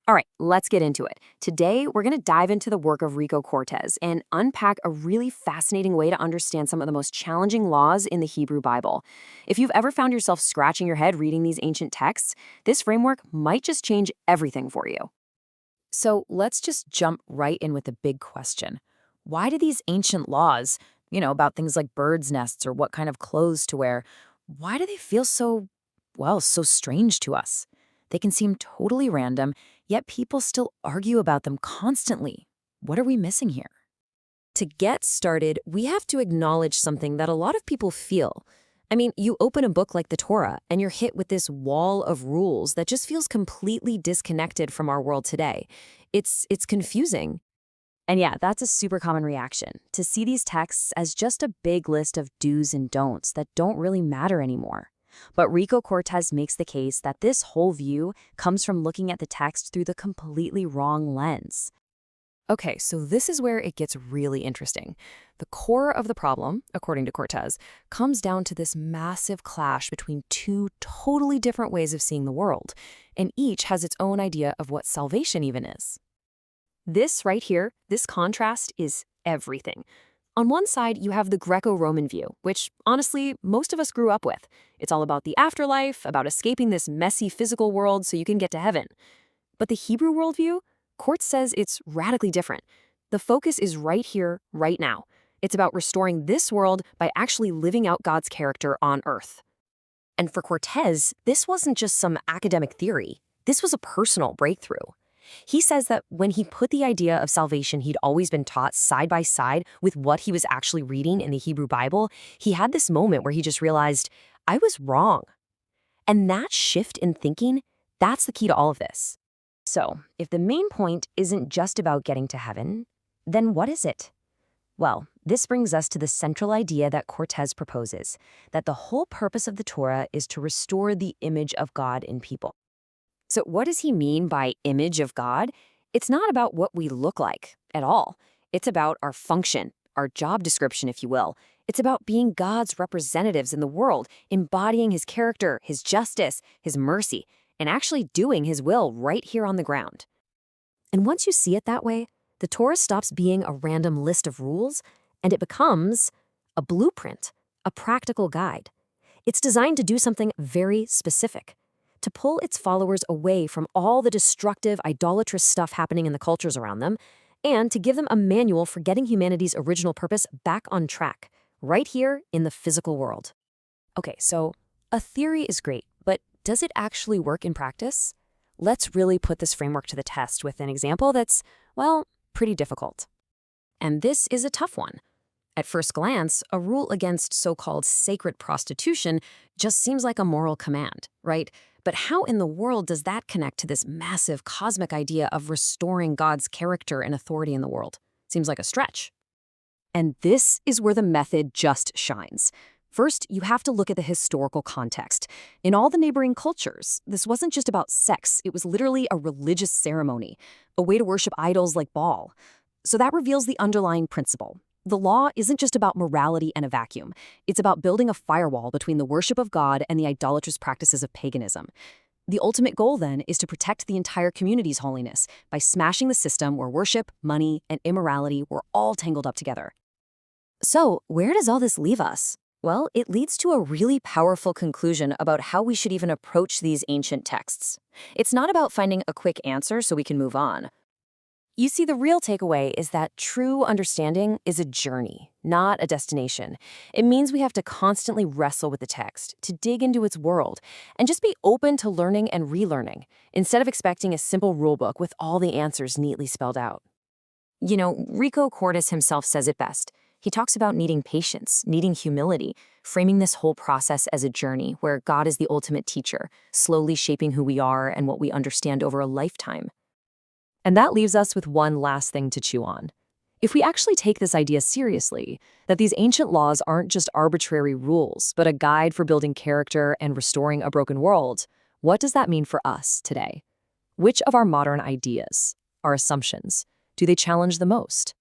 All right, let's get into it. Today, we're going to dive into the work of Rico Cortez and unpack a really fascinating way to understand some of the most challenging laws in the Hebrew Bible. If you've ever found yourself scratching your head reading these ancient texts, this framework might just change everything for you. So let's just jump right in with the big question. Why do these ancient laws, about things like birds' nests or what kind of clothes to wear, why do they feel so strange to us? They can seem totally random, yet people still argue about them constantly. What are we missing here? To get started, we have to acknowledge something that a lot of people feel. I mean, you open a book like the Torah and you're hit with this wall of rules that just feels completely disconnected from our world today. It's confusing. And yeah, that's a super common reaction, to see these texts as just a big list of do's and don'ts that don't really matter anymore. But Rico Cortez makes the case that this whole view comes from looking at the text through the completely wrong lens. Okay, so this is where it gets really interesting. The core of the problem, according to Cortez, comes down to this massive clash between two totally different ways of seeing the world, and each has its own idea of what salvation even is. This right here, this contrast is everything. On one side, you have the Greco-Roman view, which honestly, most of us grew up with. It's all about the afterlife, about escaping this messy physical world so you can get to heaven. But the Hebrew worldview, Quartz says it's radically different. The focus is right here, right now. It's about restoring this world by actually living out God's character on earth. And for Cortez, this wasn't just some academic theory. This was a personal breakthrough. He says that when he put the idea of salvation he'd always been taught side by side with what he was actually reading in the Hebrew Bible, he had this moment where he just realized, I was wrong. And that shift in thinking, that's the key to all of this. So, if the main point isn't just about getting to heaven, then what is it? Well, this brings us to the central idea that Cortez proposes, that the whole purpose of the Torah is to restore the image of God in people. So what does he mean by image of God? It's not about what we look like at all. It's about our function, our job description, if you will. It's about being God's representatives in the world, embodying his character, his justice, his mercy, and actually doing his will right here on the ground. And once you see it that way, the Torah stops being a random list of rules, and it becomes a blueprint, a practical guide. It's designed to do something very specific, to pull its followers away from all the destructive, idolatrous stuff happening in the cultures around them, and to give them a manual for getting humanity's original purpose back on track, right here in the physical world. Okay, so a theory is great, but does it actually work in practice? Let's really put this framework to the test with an example that's, well, pretty difficult. And this is a tough one. At first glance, a rule against so-called sacred prostitution just seems like a moral command, right? But how in the world does that connect to this massive cosmic idea of restoring God's character and authority in the world? Seems like a stretch. And this is where the method just shines. First, you have to look at the historical context. In all the neighboring cultures, this wasn't just about sex, it was literally a religious ceremony, a way to worship idols like Baal. So that reveals the underlying principle. The law isn't just about morality and a vacuum. It's about building a firewall between the worship of God and the idolatrous practices of paganism. The ultimate goal, then, is to protect the entire community's holiness by smashing the system where worship, money, and immorality were all tangled up together. So, where does all this leave us? Well, it leads to a really powerful conclusion about how we should even approach these ancient texts. It's not about finding a quick answer so we can move on. You see, the real takeaway is that true understanding is a journey, not a destination. It means we have to constantly wrestle with the text, to dig into its world, and just be open to learning and relearning, instead of expecting a simple rulebook with all the answers neatly spelled out. You know, Rico Cortez himself says it best. He talks about needing patience, needing humility, framing this whole process as a journey where God is the ultimate teacher, slowly shaping who we are and what we understand over a lifetime. And that leaves us with one last thing to chew on. If we actually take this idea seriously, that these ancient laws aren't just arbitrary rules, but a guide for building character and restoring a broken world, what does that mean for us today? Which of our modern ideas, our assumptions, do they challenge the most?